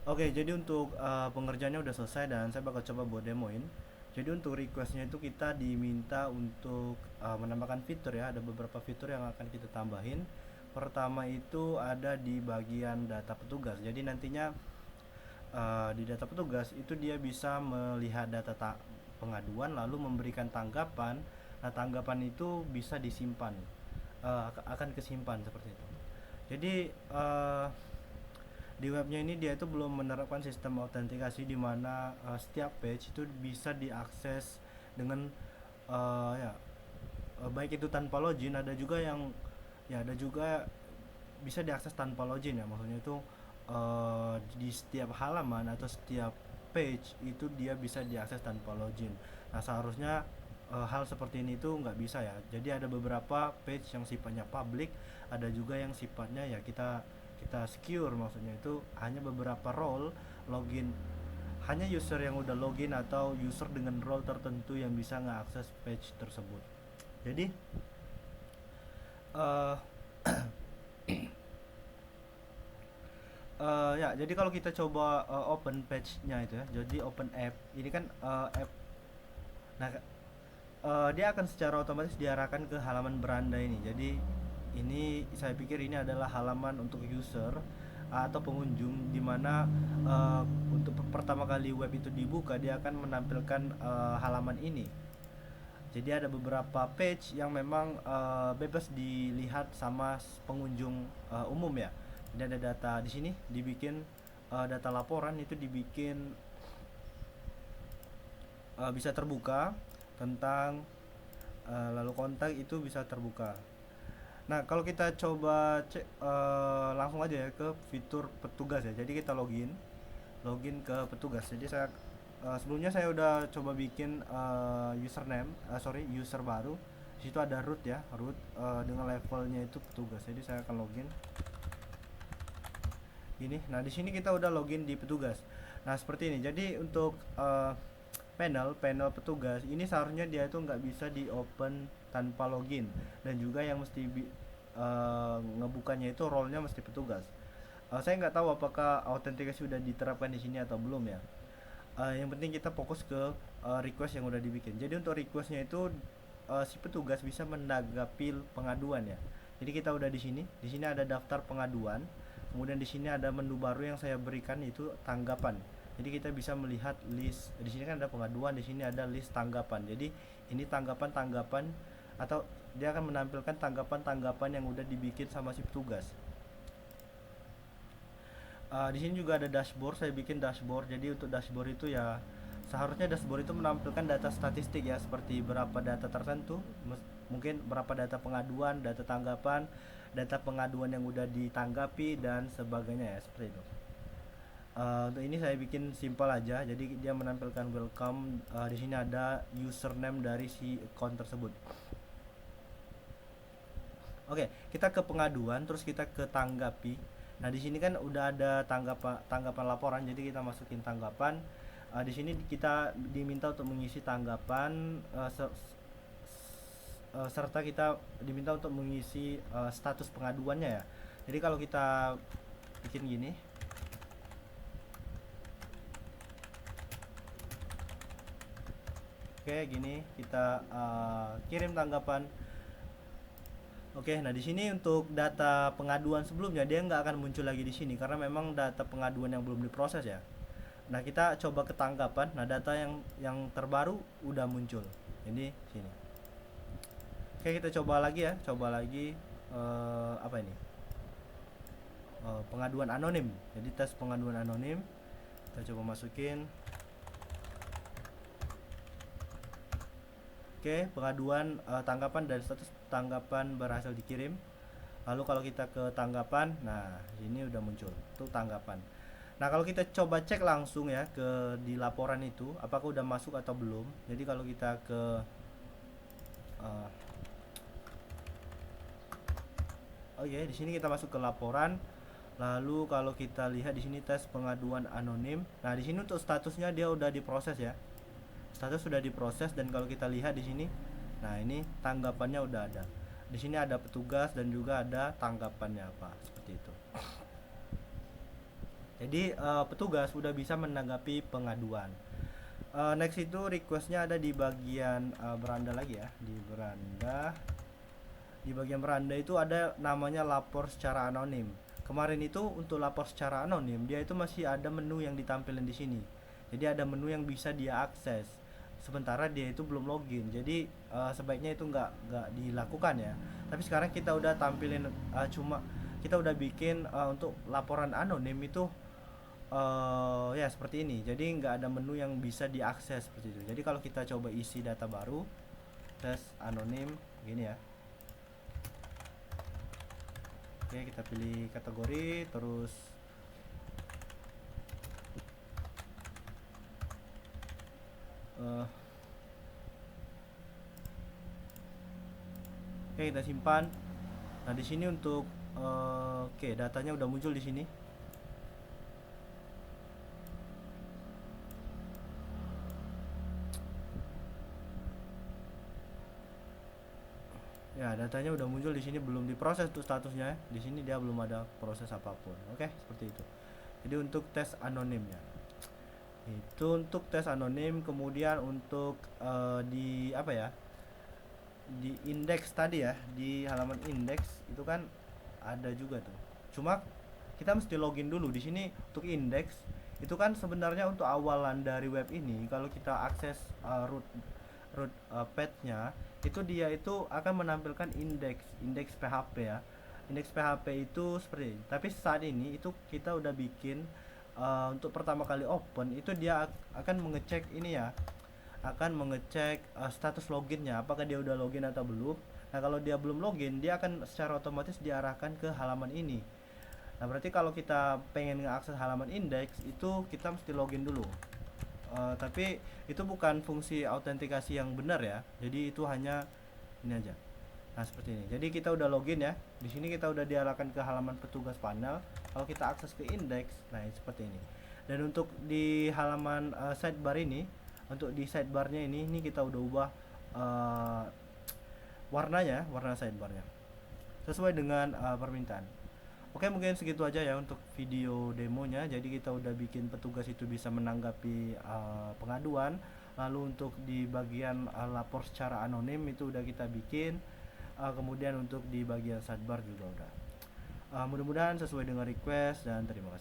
Oke, jadi untuk pengerjaannya udah selesai dan saya bakal coba buat demoin. Jadi untuk requestnya itu kita diminta untuk menambahkan fitur ya. Ada beberapa fitur yang akan kita tambahin. Pertama itu ada di bagian data petugas. Jadi nantinya di data petugas itu dia bisa melihat data pengaduan lalu memberikan tanggapan. Nah, tanggapan itu bisa disimpan, akan kesimpan seperti itu. Jadi di webnya ini dia itu belum menerapkan sistem autentikasi di mana setiap page itu bisa diakses dengan ya baik itu tanpa login, ada juga yang ya ada juga bisa diakses tanpa login ya, maksudnya itu di setiap halaman atau setiap page itu dia bisa diakses tanpa login. Nah, seharusnya hal seperti ini tuh nggak bisa ya. Jadi ada beberapa page yang sifatnya public, ada juga yang sifatnya ya kita kita secure, maksudnya itu hanya beberapa role login, hanya user yang udah login atau user dengan role tertentu yang bisa ngeakses page tersebut. Jadi uh, ya, jadi kalau kita coba open page-nya itu ya, jadi open app, ini kan app. Nah, dia akan secara otomatis diarahkan ke halaman beranda ini. Jadi ini saya pikir ini adalah halaman untuk user atau pengunjung, di mana untuk pertama kali web itu dibuka dia akan menampilkan halaman ini. Jadi ada beberapa page yang memang bebas dilihat sama pengunjung umum ya. Jadi ada data di sini dibikin, data laporan itu dibikin bisa terbuka tentang lalu kontak itu bisa terbuka. Nah, kalau kita coba cek langsung aja ya ke fitur petugas ya. Jadi kita login ke petugas. Jadi saya sebelumnya saya udah coba bikin user baru. Di situ ada root ya, root dengan levelnya itu petugas. Jadi saya akan login ini. Nah, di sini kita udah login di petugas. Nah, seperti ini. Jadi untuk panel petugas ini seharusnya dia itu nggak bisa di open tanpa login, dan juga yang mesti ngebukanya itu role-nya mesti petugas. Saya nggak tahu apakah autentikasi sudah diterapkan di sini atau belum ya. Yang penting kita fokus ke request yang udah dibikin. Jadi untuk requestnya itu si petugas bisa menanggapi pengaduan ya. Jadi kita udah di sini ada daftar pengaduan. Kemudian di sini ada menu baru yang saya berikan itu tanggapan. Jadi kita bisa melihat list. Di sini kan ada pengaduan, di sini ada list tanggapan. Jadi ini tanggapan-tanggapan, atau dia akan menampilkan tanggapan-tanggapan yang udah dibikin sama si petugas. Di sini juga ada dashboard, saya bikin dashboard. Jadi untuk dashboard itu ya seharusnya dashboard itu menampilkan data statistik ya, seperti berapa data tertentu, mungkin berapa data pengaduan, data tanggapan, data pengaduan yang udah ditanggapi dan sebagainya ya, seperti itu. Untuk ini saya bikin simpel aja. Jadi dia menampilkan welcome. Di sini ada username dari si account tersebut. Oke, kita ke pengaduan, terus kita ke tanggapi. Nah, di sini kan udah ada tanggapan laporan, jadi kita masukin tanggapan. Di sini kita diminta untuk mengisi tanggapan, serta kita diminta untuk mengisi status pengaduannya ya. Jadi kalau kita bikin gini, oke, gini kita kirim tanggapan. Oke, nah di sini untuk data pengaduan sebelumnya dia nggak akan muncul lagi di sini karena memang data pengaduan yang belum diproses ya. Nah, kita coba ke tanggapan. Nah, data yang terbaru udah muncul. Ini sini. Oke, kita coba lagi ya. Coba lagi apa ini? Pengaduan anonim. Jadi tes pengaduan anonim. Kita coba masukin. Oke, pengaduan tanggapan dan status tanggapan berhasil dikirim. Lalu kalau kita ke tanggapan, nah ini udah muncul tuh tanggapan. Nah, kalau kita coba cek langsung ya ke di laporan itu apakah udah masuk atau belum. Jadi kalau kita ke uh, oh iya, di sini kita masuk ke laporan. Lalu kalau kita lihat di sini tes pengaduan anonim. Nah, di sini untuk statusnya dia udah diproses ya. Status sudah diproses, dan kalau kita lihat di sini, nah ini tanggapannya udah ada. Di sini ada petugas dan juga ada tanggapannya apa, seperti itu. Jadi petugas udah bisa menanggapi pengaduan. Next itu requestnya ada di bagian beranda lagi ya, di beranda. Di bagian beranda itu ada namanya lapor secara anonim. Kemarin itu untuk lapor secara anonim dia itu masih ada menu yang ditampilkan di sini. Jadi ada menu yang bisa dia akses. Sementara dia itu belum login. Jadi sebaiknya itu nggak dilakukan ya. Tapi sekarang kita udah tampilin cuma kita udah bikin untuk laporan anonim itu ya seperti ini. Jadi nggak ada menu yang bisa diakses seperti itu. Jadi kalau kita coba isi data baru tes anonim gini ya. Oke, kita pilih kategori, terus oke kita simpan. Nah di sini untuk oke datanya udah muncul di sini. Ya datanya udah muncul di sini, belum diproses tuh statusnya. Di sini dia belum ada proses apapun. Oke seperti itu. Jadi untuk tes anonimnya itu untuk tes anonim. Kemudian untuk di apa ya, di indeks tadi ya, di halaman indeks itu kan ada juga tuh, cuma kita mesti login dulu di sini. Untuk indeks itu kan sebenarnya untuk awalan dari web ini. Kalau kita akses root path-nya itu, dia itu akan menampilkan indeks PHP ya. Indeks PHP itu seperti ini. Tapi saat ini itu kita udah bikin untuk pertama kali open itu dia akan mengecek ini ya, akan mengecek status loginnya, apakah dia udah login atau belum. Nah kalau dia belum login dia akan secara otomatis diarahkan ke halaman ini. Nah berarti kalau kita pengen ngeakses halaman indeks itu kita mesti login dulu. Tapi itu bukan fungsi autentikasi yang benar ya, jadi itu hanya ini aja. Nah seperti ini. Jadi kita udah login ya. Di sini kita udah diarahkan ke halaman petugas panel. Kalau kita akses ke indeks, nah seperti ini. Dan untuk di halaman sidebar ini, untuk di sidebarnya ini kita udah ubah warnanya, warna sidebarnya sesuai dengan permintaan. Oke mungkin segitu aja ya untuk video demonya. Jadi kita udah bikin petugas itu bisa menanggapi pengaduan. Lalu untuk di bagian lapor secara anonim itu udah kita bikin. Kemudian untuk di bagian sidebar juga udah. Mudah-mudahan sesuai dengan request dan terima kasih.